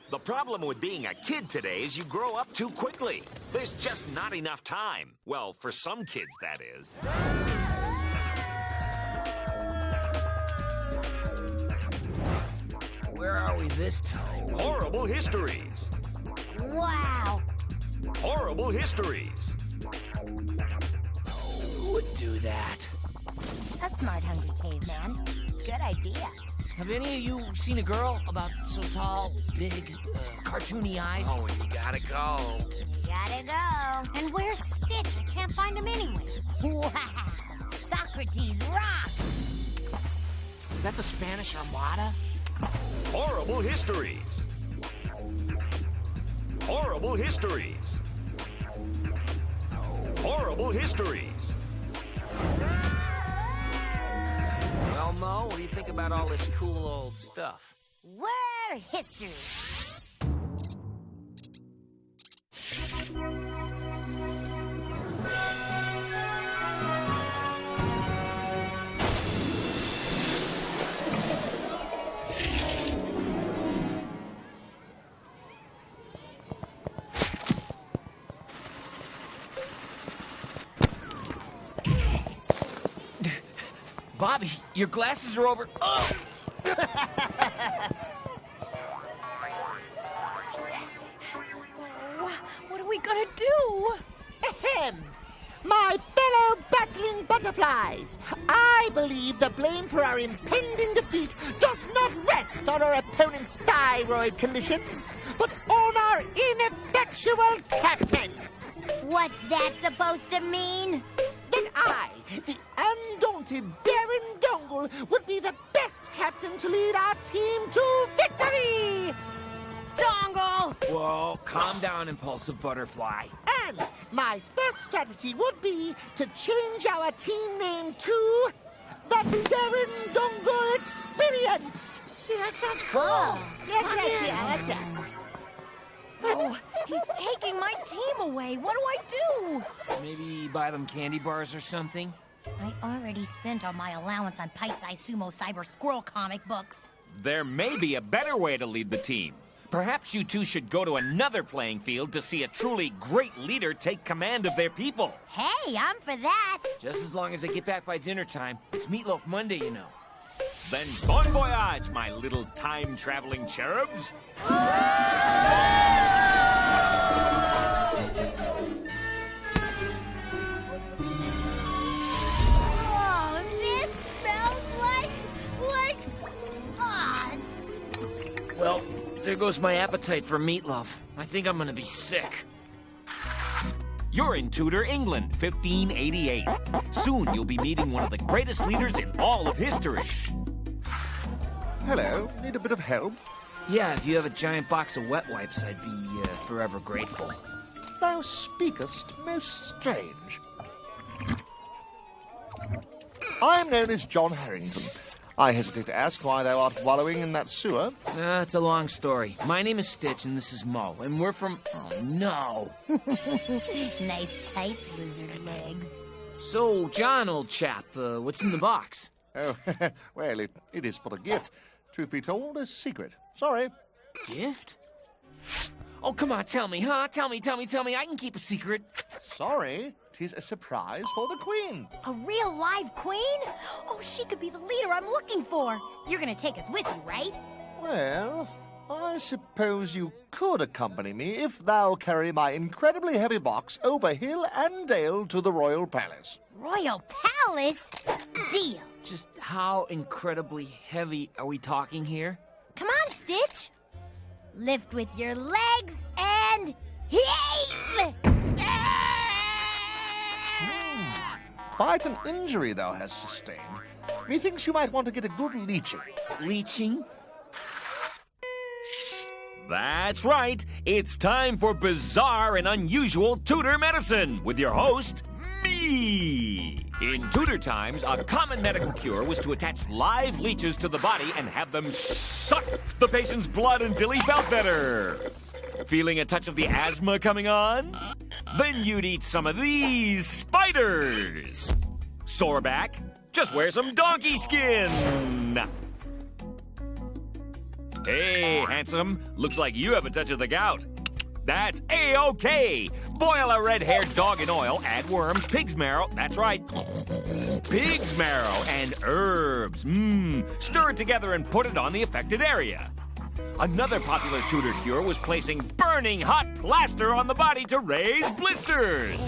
The problem with being a kid today is you grow up too quickly. There's just not enough time. Well, for some kids, that is. Where are we this time? Horrible Histories. Wow! Horrible Histories. Who would do that? A smart, hungry caveman. Good idea. Have any of you seen a girl about so tall, big, cartoony eyes? Oh, and you gotta go. Gotta go. And where's Stitch? I can't find him anywhere. Wow! Socrates rocks! Is that the Spanish Armada? Horrible Histories. Horrible Histories. Horrible Histories. Well, Mo, what do you think about all this cool old stuff? We're history. Bobby, your glasses are over. Oh! What are we gonna do? Ahem! My fellow battling butterflies, I believe the blame for our impending defeat does not rest on our opponent's thyroid conditions, but on our ineffectual captain. What's that supposed to mean? Then I, the undaunted Darren Dongle, would be the best captain to lead our team to victory! Dongle! Whoa, calm down, impulsive butterfly. And my first strategy would be to change our team name to the Darren Dongle Experience. Yeah, that sounds cool. Yeah. Oh, he's taking my team away. What do I do? Maybe buy them candy bars or something? I already spent all my allowance on Pite-Size Sumo Cyber Squirrel comic books. There may be a better way to lead the team. Perhaps you two should go to another playing field to see a truly great leader take command of their people. Hey, I'm for that. Just as long as I get back by dinner time. It's Meatloaf Monday, you know. Then bon voyage, my little time-traveling cherubs. Oh, this smells like odd. Well, there goes my appetite for meatloaf. I think I'm gonna be sick. You're in Tudor, England, 1588. Soon you'll be meeting one of the greatest leaders in all of history. Hello, need a bit of help? Yeah, if you have a giant box of wet wipes, I'd be forever grateful. Thou speakest most strange. I am known as John Harrington. I hesitate to ask why thou art wallowing in that sewer. It's a long story. My name is Stitch, and this is Mo, and we're from... Oh, no. Nice tights, lizard legs. So, John, old chap, what's in the box? Oh, well, it is but a gift. Truth be told, a secret. Sorry. Gift? Oh, come on, tell me, huh? Tell me. I can keep a secret. Sorry, 'tis a surprise for the Queen. A real live queen? Oh, she could be the leader I'm looking for. You're gonna take us with you, right? Well, I suppose you could accompany me if thou carry my incredibly heavy box over hill and dale to the royal palace. Royal Palace? Deal. Just how incredibly heavy are we talking here? Come on, Stitch. Lift with your legs and heave! Quite an injury thou hast sustained. Methinks you might want to get a good leeching. Leeching? That's right. It's time for bizarre and unusual Tudor medicine with your host, me. In Tudor times, a common medical cure was to attach live leeches to the body and have them suck the patient's blood until he felt better. Feeling a touch of the asthma coming on? Then you'd eat some of these spiders. Sore back? Just wear some donkey skin. Hey, handsome. Looks like you have a touch of the gout. That's A-OK. Boil a red-haired dog in oil, add worms, pig's marrow, that's right. Pig's marrow and herbs. Stir it together and put it on the affected area. Another popular Tudor cure was placing burning hot plaster on the body to raise blisters.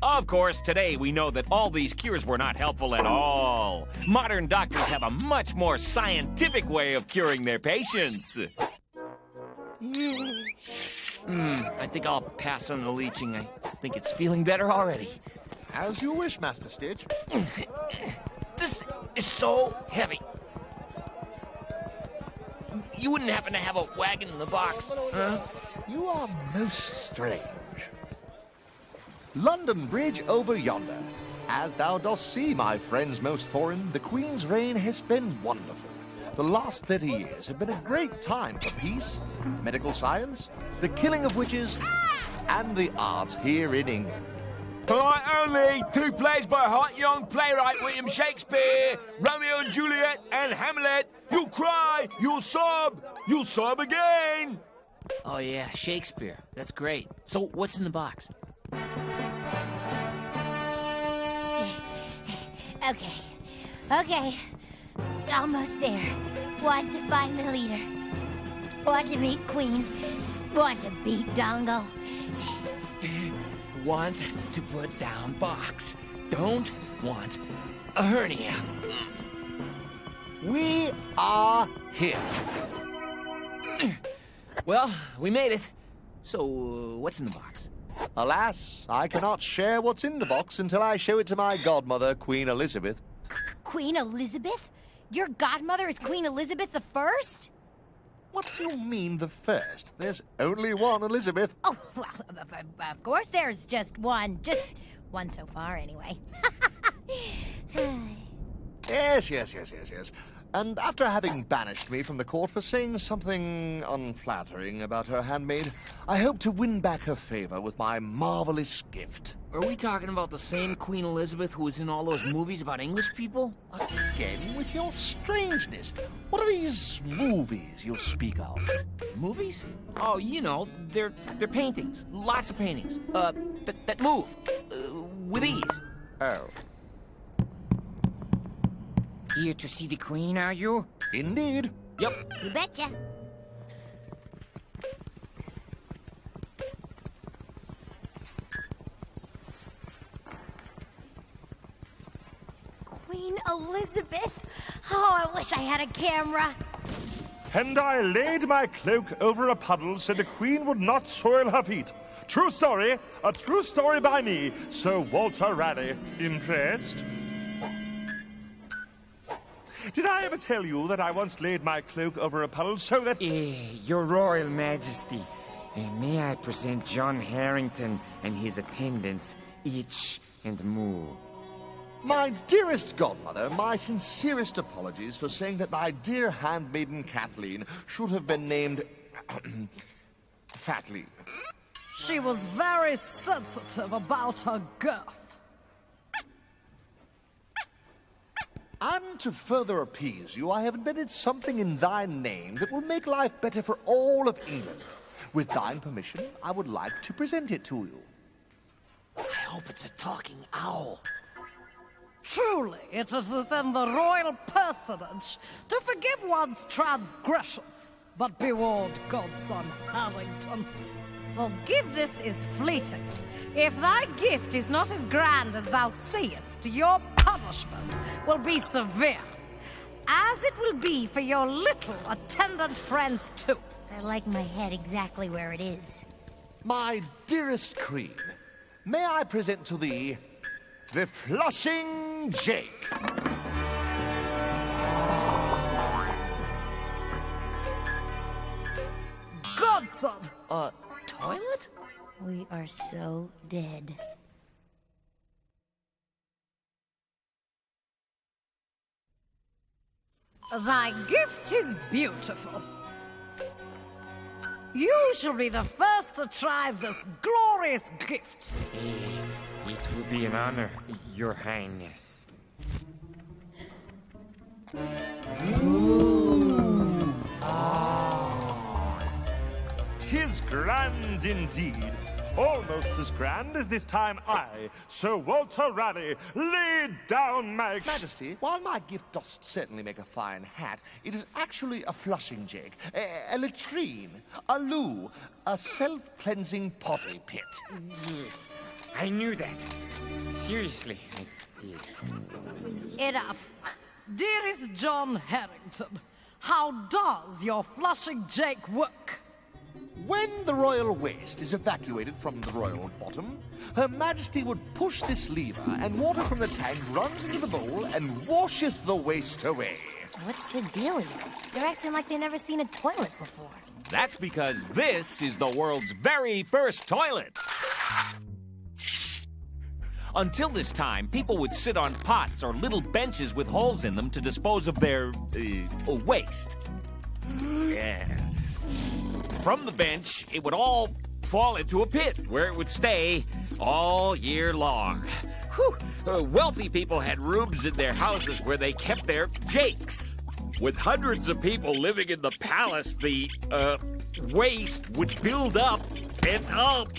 Of course, today we know that all these cures were not helpful at all. Modern doctors have a much more scientific way of curing their patients. I think I'll pass on the leeching. I think it's feeling better already. As you wish, Master Stitch. This is so heavy. You wouldn't happen to have a wagon in the box, huh? You are most strange. London Bridge over yonder. As thou dost see, my friends most foreign, the Queen's reign has been wonderful. The last 30 years have been a great time for peace, medical science, the killing of witches, and the arts here in England. Tonight only, 2 plays by a hot young playwright William Shakespeare, Romeo and Juliet and Hamlet. You'll cry, you'll sob again. Oh, yeah, Shakespeare. That's great. So, what's in the box? Okay. Almost there. Want to find the leader. Want to meet Queen. Want to beat Dongle. Want to put down box. Don't want a hernia. We are here. Well, we made it. So, what's in the box? Alas, I cannot share what's in the box until I show it to my godmother, Queen Elizabeth. Queen Elizabeth? Your godmother is Queen Elizabeth I? What do you mean the first? There's only one Elizabeth. Oh, well, of course there's just one. Just one so far, anyway. Yes. And after having banished me from the court for saying something unflattering about her handmaid, I hope to win back her favor with my marvelous gift. Are we talking about the same Queen Elizabeth who was in all those movies about English people? Again, with your strangeness. What are these movies you speak of? Movies? Oh, you know, they're paintings. Lots of paintings. That move. With ease. Oh, Here to see the Queen, are you? indeed. Yep. You betcha. Queen Elizabeth? Oh, I wish I had a camera. And I laid my cloak over a puddle so the Queen would not soil her feet. True story, a true story by me, Sir Walter Raleigh. Impressed? Did I ever tell you that I once laid my cloak over a puddle so that... Your Royal Majesty, may I present John Harrington and his attendants, Itch and Moo? My dearest godmother, my sincerest apologies for saying that my dear handmaiden Kathleen should have been named... Fatleen. She was very sensitive about her girth. And to further appease you, I have invented something in thy name that will make life better for all of England. With thine permission, I would like to present it to you. I hope it's a talking owl. Truly, it is within the royal personage to forgive one's transgressions. But be warned, godson Harrington, forgiveness is fleeting. If thy gift is not as grand as thou seest, your punishment will be severe, as it will be for your little attendant friends too. I like my head exactly where it is. My dearest queen, may I present to thee the Flushing Jake. Godson! Toilet? We are so dead. Thy gift is beautiful. You shall be the first to try this glorious gift. It will be an honor, Your Highness. Ah. 'tis grand indeed. Almost as grand as this time I, Sir Walter Raleigh, laid down my... Majesty, while my gift does certainly make a fine hat, it is actually a flushing jig, a latrine, a loo, a self-cleansing potty pit. I knew that. Seriously, I did. Enough. Dearest John Harrington, how does your flushing jake work? When the royal waste is evacuated from the royal bottom, Her Majesty would push this lever, and water from the tank runs into the bowl and washeth the waste away. What's the dealio? They're acting like they never seen a toilet before. That's because this is the world's very first toilet. Until this time, people would sit on pots or little benches with holes in them to dispose of their waste. Yeah. From the bench, it would all fall into a pit where it would stay all year long. Whew. Wealthy people had rooms in their houses where they kept their jakes. With hundreds of people living in the palace, the waste would build up and up.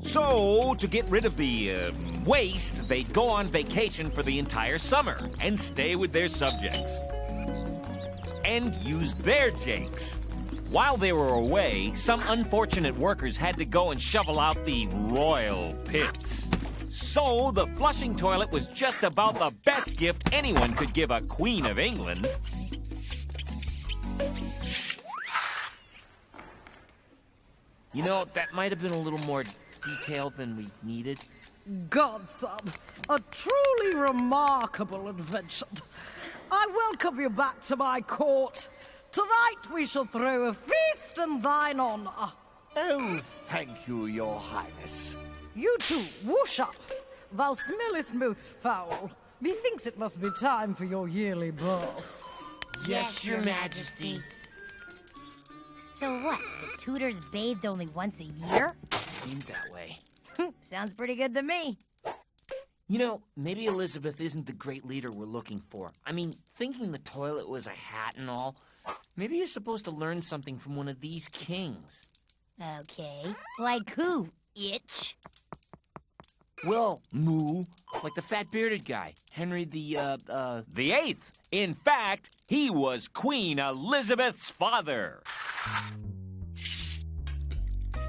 So, to get rid of the waste, they'd go on vacation for the entire summer and stay with their subjects. And use their jakes. While they were away, some unfortunate workers had to go and shovel out the royal pits. So, the flushing toilet was just about the best gift anyone could give a Queen of England. You know, that might have been a little more detailed than we needed. Godson, a truly remarkable invention. I welcome you back to my court. Tonight we shall throw a feast in thine honor. Oh, thank you, your highness. You too, whoosh up. Thou smellest most foul. Methinks it must be time for your yearly ball. Yes, Your Majesty. So what? The Tudors bathed only once a year? Seems that way. Sounds pretty good to me. You know, maybe Elizabeth isn't the great leader we're looking for. I mean, thinking the toilet was a hat and all, maybe you're supposed to learn something from one of these kings. Okay. Like who, itch? Well, Moo, like the fat bearded guy, Henry the 8th. In fact, he was Queen Elizabeth's father.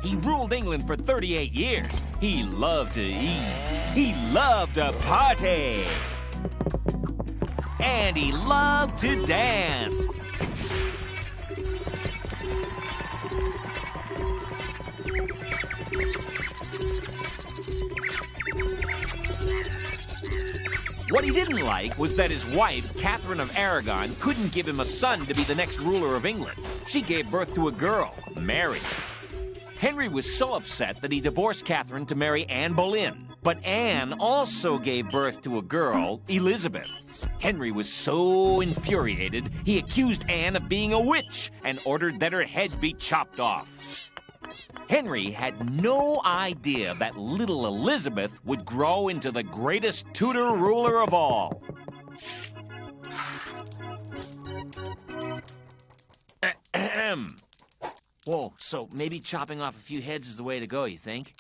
He ruled England for 38 years. He loved to eat. He loved to party. And he loved to dance. What he didn't like was that his wife, Catherine of Aragon, couldn't give him a son to be the next ruler of England. She gave birth to a girl, Mary. Henry was so upset that he divorced Catherine to marry Anne Boleyn. But Anne also gave birth to a girl, Elizabeth. Henry was so infuriated, he accused Anne of being a witch and ordered that her head be chopped off. Henry had no idea that little Elizabeth would grow into the greatest Tudor ruler of all. Ahem. Whoa, so maybe chopping off a few heads is the way to go, you think?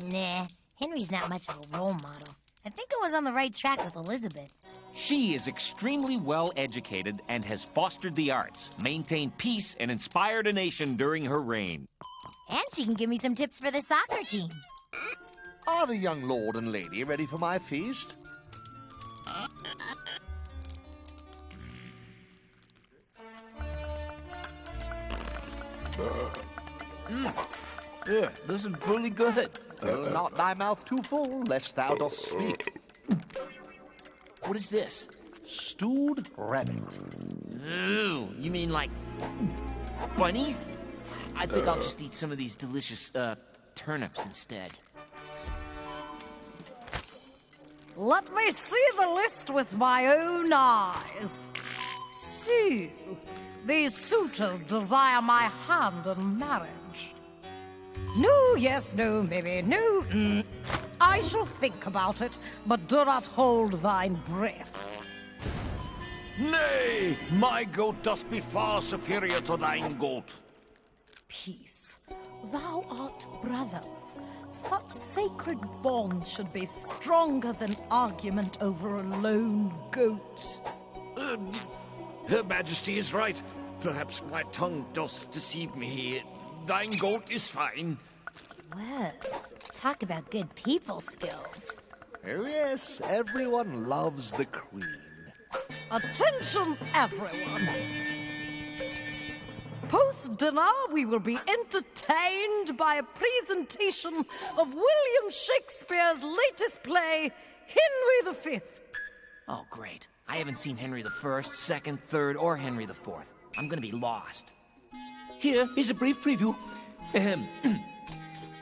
Nah, Henry's not much of a role model. I think I was on the right track with Elizabeth. She is extremely well educated and has fostered the arts, maintained peace, and inspired a nation during her reign. And she can give me some tips for the soccer team. Are the young lord and lady ready for my feast? Yeah, this is pretty good. Not thy mouth too full, lest thou dost speak. What is this? Stewed rabbit. Ooh, you mean like bunnies? I think I'll just eat some of these delicious turnips instead. Let me see the list with my own eyes. See, these suitors desire my hand in marriage. No, yes, no, maybe, no. I shall think about it, but do not hold thine breath. Nay, my goat doth be far superior to thine goat. Peace. Thou art brothers. Such sacred bonds should be stronger than argument over a lone goat. Her Majesty is right. Perhaps my tongue does deceive me. Thine goat is fine. Whoa, talk about good people skills. Oh, yes, everyone loves the Queen. Attention, everyone! Post-dinner, we will be entertained by a presentation of William Shakespeare's latest play, Henry V. Oh, great. I haven't seen Henry the First, Second, Third, or Henry the Fourth. I'm gonna be lost. Here is a brief preview. Ahem.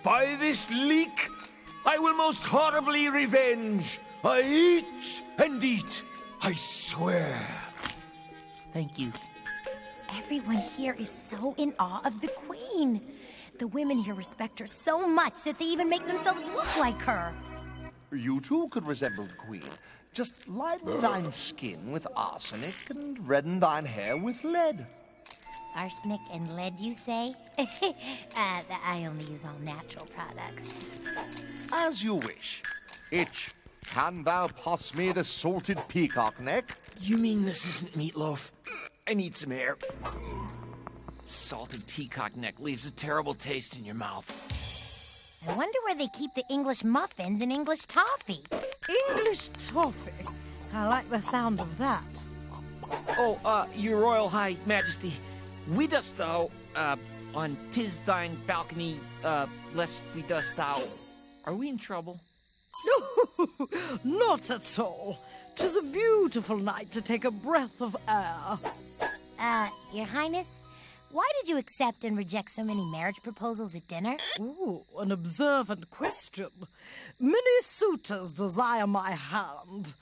By this leak, I will most horribly revenge. I eat and eat. I swear. Thank you. Everyone here is so in awe of the Queen. The women here respect her so much that they even make themselves look like her. You too could resemble the Queen. Just line thine skin with arsenic and redden thine hair with lead. Arsenic and lead, you say? I only use all natural products. As you wish. Itch, can thou pass me the salted peacock neck? You mean this isn't meatloaf? I need some air. Salted peacock neck leaves a terrible taste in your mouth. I wonder where they keep the English muffins and English toffee. English toffee. I like the sound of that. Oh, your royal high majesty, we dost thou, on 'tis thine balcony, lest we dost thou. Are we in trouble? No, not at all. 'Tis a beautiful night to take a breath of air. Your Highness, why did you accept and reject so many marriage proposals at dinner? Ooh, an observant question. Many suitors desire my hand.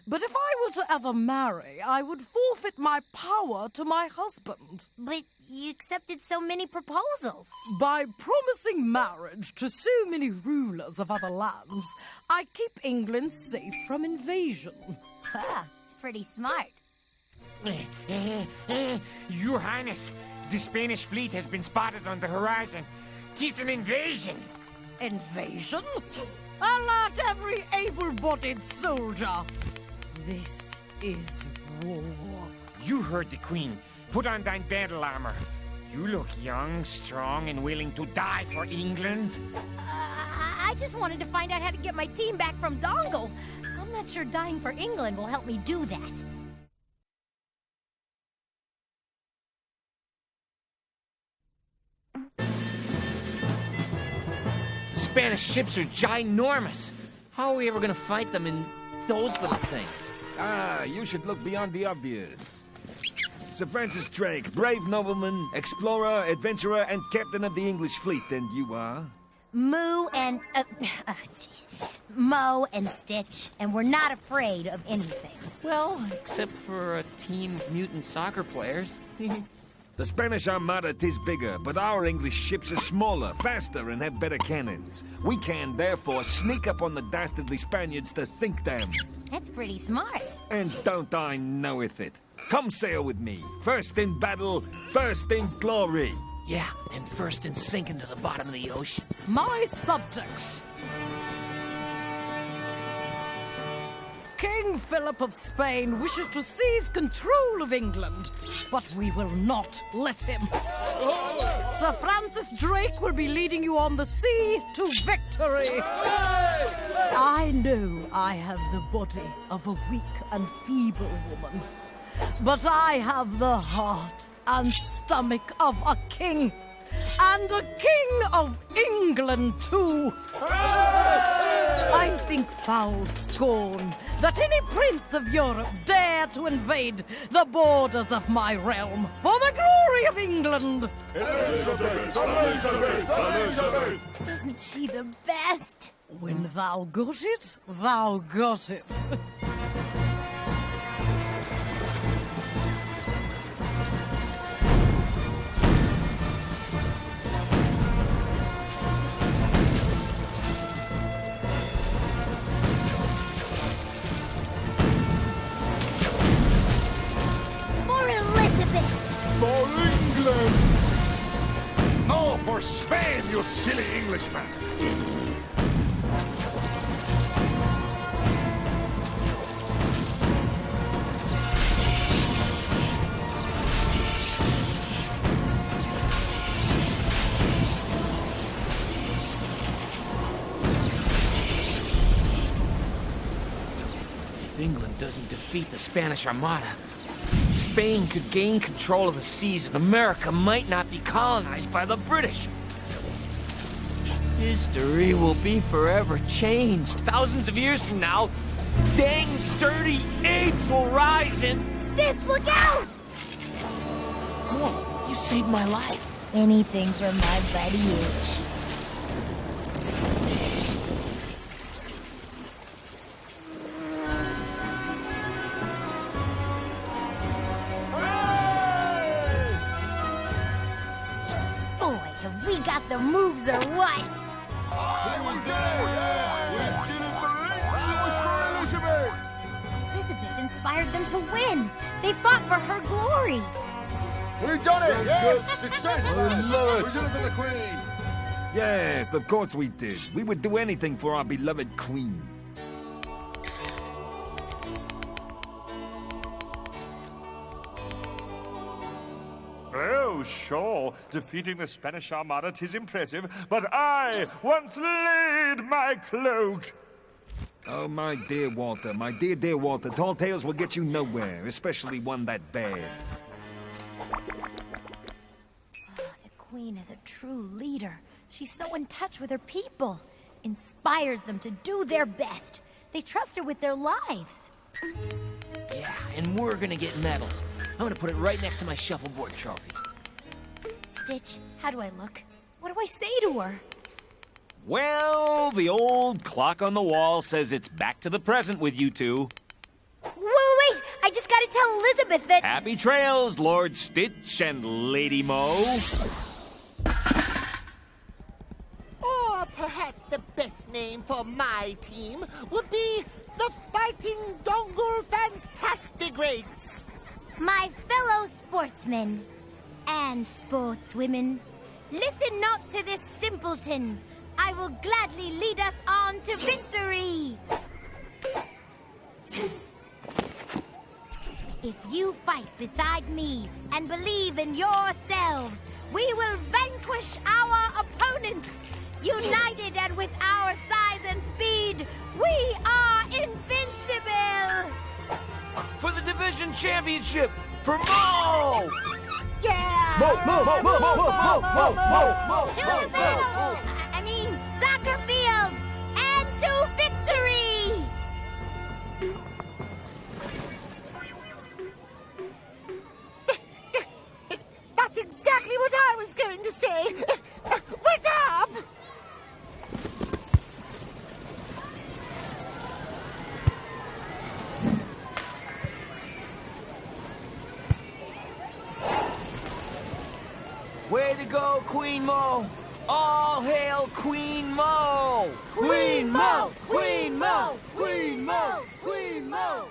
But if I were to ever marry, I would forfeit my power to my husband. But you accepted so many proposals. By promising marriage to so many rulers of other lands, I keep England safe from invasion. Huh, it's pretty smart. Your Highness, the Spanish fleet has been spotted on the horizon. 'Tis an invasion. Invasion? Alert every able-bodied soldier. This is war. You heard the Queen. Put on thine battle armor. You look young, strong, and willing to die for England. I just wanted to find out how to get my team back from Dongle. I'm not sure dying for England will help me do that. Spanish ships are ginormous. How are we ever gonna fight them in those little things? You should look beyond the obvious. Sir Francis Drake, brave nobleman, explorer, adventurer, and captain of the English fleet. And you are? Moo and... Mo and Stitch, and we're not afraid of anything. Well, except for a team of mutant soccer players. The Spanish Armada is bigger, but our English ships are smaller, faster, and have better cannons. We can, therefore, sneak up on the dastardly Spaniards to sink them. That's pretty smart. And don't I knoweth it? Come sail with me. First in battle, first in glory. Yeah, and first in sinking to the bottom of the ocean. My subjects. King Philip of Spain wishes to seize control of England, but we will not let him. Sir Francis Drake will be leading you on the sea to victory. I know I have the body of a weak and feeble woman, but I have the heart and stomach of a king, and a king of England too. I think foul scorn that any prince of Europe dare to invade the borders of my realm for the glory of England. Elizabeth! Elizabeth! Elizabeth! Isn't she the best? When thou got it, thou got it. For Elizabeth! For England! Oh, for for Spain, you silly Englishman! If England doesn't defeat the Spanish Armada, Spain could gain control of the seas and America might not be colonized by the British. History will be forever changed. Thousands of years from now, dang dirty apes will rise and... Stitch, look out! Whoa, you saved my life. Anything for my buddy Itch. Boy, have we got the moves or what? Here we go! Yeah! We did it, Marie! That was for Elizabeth! Elizabeth inspired them to win. They fought for her glory. We done it! Yes! Success, man! love it. We did it for the Queen! Yes, of course we did. We would do anything for our beloved queen. Oh, sure, defeating the Spanish Armada 'tis impressive, but I once laid my cloak. Oh, my dear Walter, dear Walter, tall tales will get you nowhere, especially one that bad. The Queen is a true leader. She's so in touch with her people. Inspires them to do their best. They trust her with their lives. Yeah, and we're gonna get medals. I'm gonna put it right next to my shuffleboard trophy. Stitch, how do I look? What do I say to her? Well, the old clock on the wall says it's back to the present with you two. Wait! I just gotta tell Elizabeth that... Happy trails, Lord Stitch and Lady Mo. Or perhaps the best name for my team would be the Fighting Dongle Fantastigrates. My fellow sportsmen and sportswomen, listen not to this simpleton. I will gladly lead us on to victory. If you fight beside me and believe in yourselves, we will vanquish our opponents. United and with our size and speed, we are invincible! For the division championship, for Mo! Yeah! Mo! To the battle! I mean, soccer field! And to victory! That's exactly what I was going to say. What's up? Way to go, Queen Mo! All hail Queen Mo! Queen Mo! Queen Mo! Queen Mo! Queen Mo!